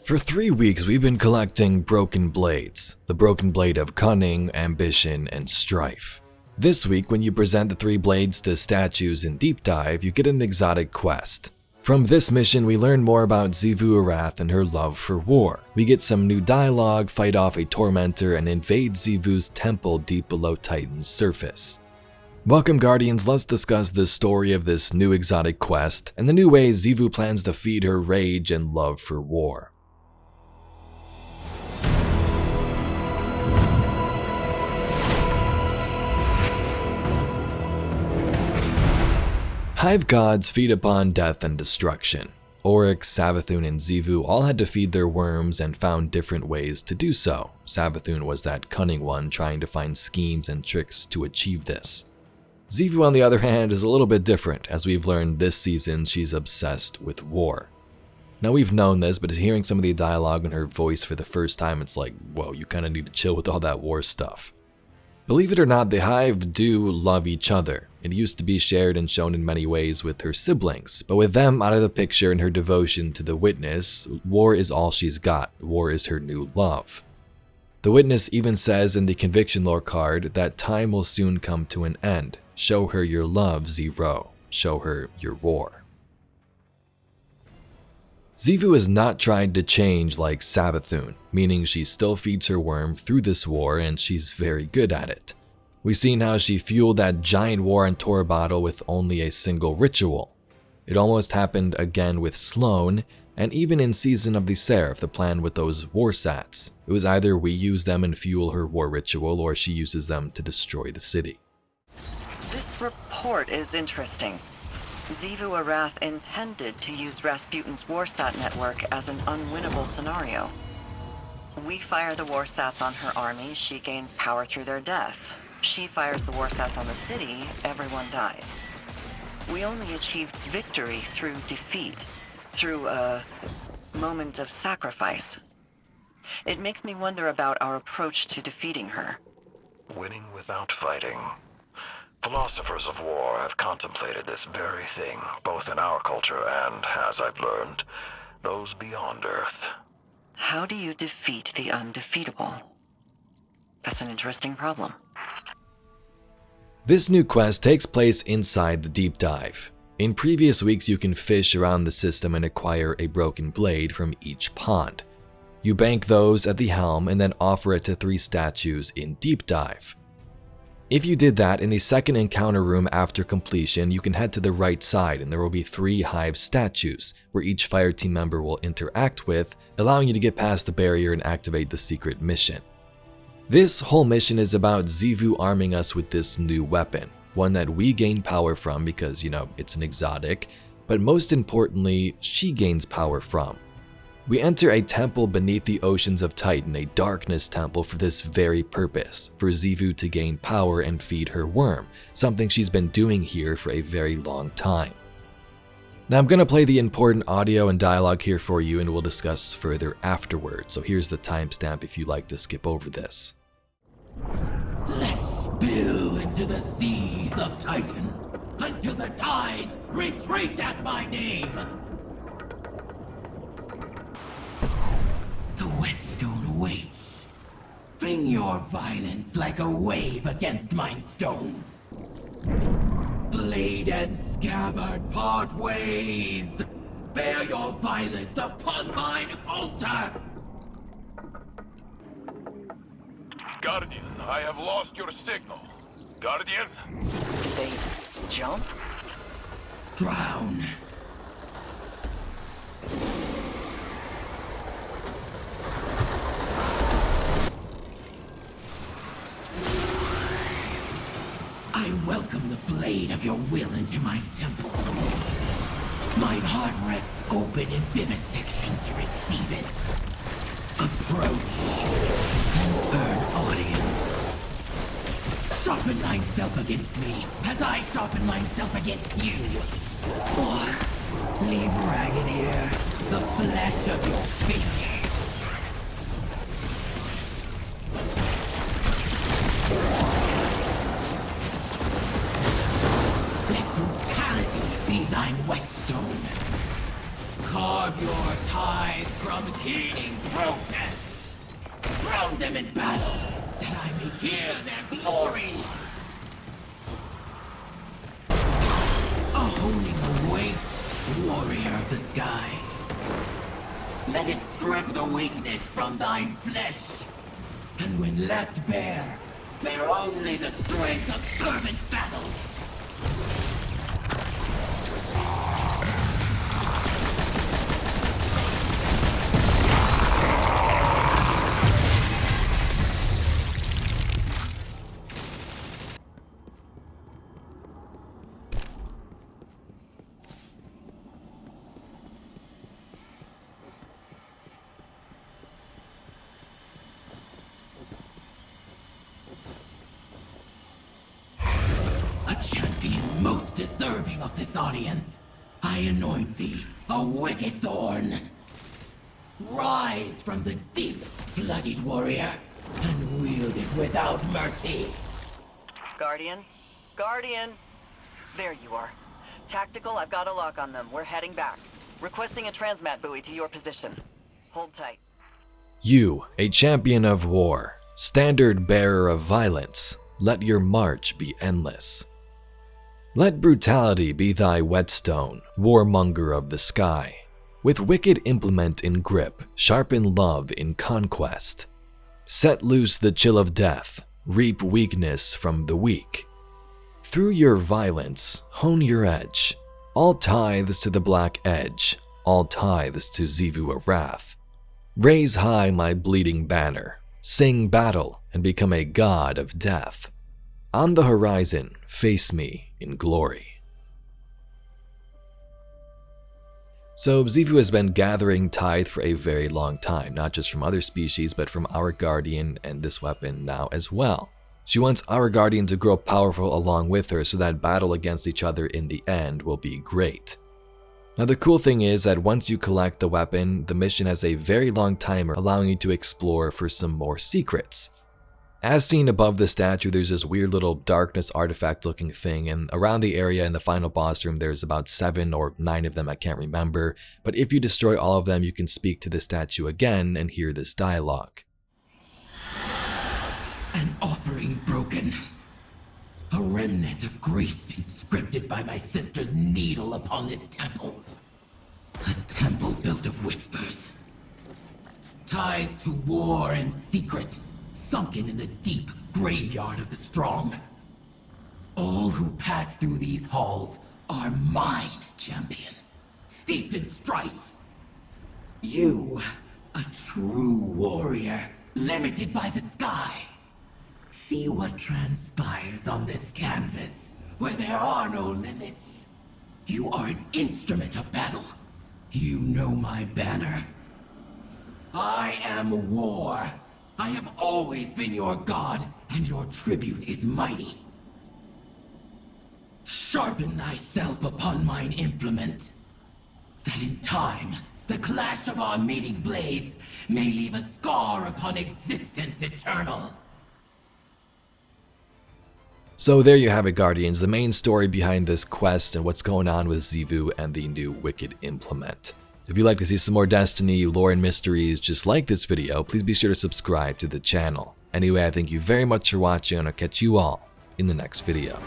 For 3 weeks, we've been collecting broken blades, the broken blade of Cunning, Ambition, and Strife. This week, when you present the 3 blades to statues in Deep Dive, you get an exotic quest. From this mission, we learn more about Xivu Arath and her love for war. We get some new dialogue, fight off a tormentor, and invade Xivu's temple deep below Titan's surface. Welcome Guardians, let's discuss the story of this new exotic quest and the new ways Xivu plans to feed her rage and love for war. Hive gods feed upon death and destruction. Oryx, Savathun, and Xivu all had to feed their worms and found different ways to do so. Savathun was that cunning one trying to find schemes and tricks to achieve this. Xivu, on the other hand, is a little bit different. As we've learned this season, she's obsessed with war. Now we've known this, but hearing some of the dialogue in her voice for the first time, it's like, whoa, you kind of need to chill with all that war stuff. Believe it or not, the Hive do love each other. It used to be shared and shown in many ways with her siblings, but with them out of the picture and her devotion to the Witness, war is all she's got. War is her new love. The Witness even says in the Conviction Lore card that time will soon come to an end. Show her your love, Zero. Show her your war. Xivu has not tried to change like Savathun, meaning she still feeds her worm through this war and she's very good at it. We've seen how she fueled that giant war on Torabottle with only a single ritual. It almost happened again with Sloane, and even in Season of the Seraph, the plan with those war sats. It was either we use them and fuel her war ritual, or she uses them to destroy the city. This report is interesting. Xivu Arath intended to use Rasputin's Warsat network as an unwinnable scenario. We fire the Warsats on her army, she gains power through their death. She fires the Warsats on the city, everyone dies. We only achieved victory through defeat, through a moment of sacrifice. It makes me wonder about our approach to defeating her. Winning without fighting. Philosophers of war have contemplated this very thing, both in our culture and, as I've learned, those beyond Earth. How do you defeat the undefeatable? That's an interesting problem. This new quest takes place inside the Deep Dive. In previous weeks, you can fish around the system and acquire a broken blade from each pond. You bank those at the helm and then offer it to 3 statues in Deep Dive. If you did that, in the second encounter room after completion, you can head to the right side and there will be 3 Hive statues, where each fireteam member will interact with, allowing you to get past the barrier and activate the secret mission. This whole mission is about Xivu arming us with this new weapon, one that we gain power from because, it's an exotic, but most importantly, she gains power from. We enter a temple beneath the oceans of Titan, a darkness temple for this very purpose, for Xivu to gain power and feed her worm, something she's been doing here for a very long time. Now I'm going to play the important audio and dialogue here for you and we'll discuss further afterwards, so here's the timestamp if you'd like to skip over this. Let's spill into the seas of Titan, until the tides retreat at my name! The whetstone waits. Bring your violence like a wave against mine stones. Blade and scabbard part ways. Bear your violence upon mine altar. Guardian, I have lost your signal. Guardian? Did they jump? Drown. I welcome the blade of your will into my temple. Mine heart rests open in vivisection to receive it. Approach and earn audience. Sharpen thyself against me, as I sharpen myself against you. Or leave ragged here the flesh of your fate. Be thine whetstone. Carve your tithe from here. bleeding protest. Drown them in battle, that I may hear their glory. A honing awaits, warrior of the sky. Let it strip the weakness from thine flesh, and when left bare, bear only the strength of fervent battle. Champion most deserving of this audience, I anoint thee a wicked thorn. Rise from the deep, bloodied warrior, and wield it without mercy. Guardian? Guardian! There you are. Tactical, I've got a lock on them. We're heading back. Requesting a transmat buoy to your position. Hold tight. You, a champion of war, standard bearer of violence, let your march be endless. Let brutality be thy whetstone, warmonger of the sky. With wicked implement in grip, sharpen love in conquest. Set loose the chill of death, reap weakness from the weak. Through your violence, hone your edge. All tithes to the black edge, all tithes to Xivu Arath. Raise high my bleeding banner, sing battle and become a god of death. On the horizon, face me in glory. So Xivu has been gathering Tithe for a very long time, not just from other species, but from our Guardian and this weapon now as well. She wants our Guardian to grow powerful along with her so that battle against each other in the end will be great. Now the cool thing is that once you collect the weapon, the mission has a very long timer allowing you to explore for some more secrets. As seen above the statue, there's this weird little darkness artifact looking thing, and around the area in the final boss room there's about 7 or 9 of them, I can't remember, but if you destroy all of them you can speak to the statue again and hear this dialogue. An offering broken. A remnant of grief inscripted by my sister's needle upon this temple. A temple built of whispers. Tied to war and secret. Sunken in the deep graveyard of the strong. All who pass through these halls are mine, champion. Steeped in strife. You, a true warrior, limited by the sky. See what transpires on this canvas, where there are no limits. You are an instrument of battle. You know my banner. I am war. I have always been your god, and your tribute is mighty. Sharpen thyself upon mine implement, that in time, the clash of our meeting blades may leave a scar upon existence eternal. So there you have it, Guardians, the main story behind this quest and what's going on with Xivu and the new wicked implement. If you'd like to see some more Destiny lore and mysteries just like this video, please be sure to subscribe to the channel. Anyway, I thank you very much for watching and I'll catch you all in the next video.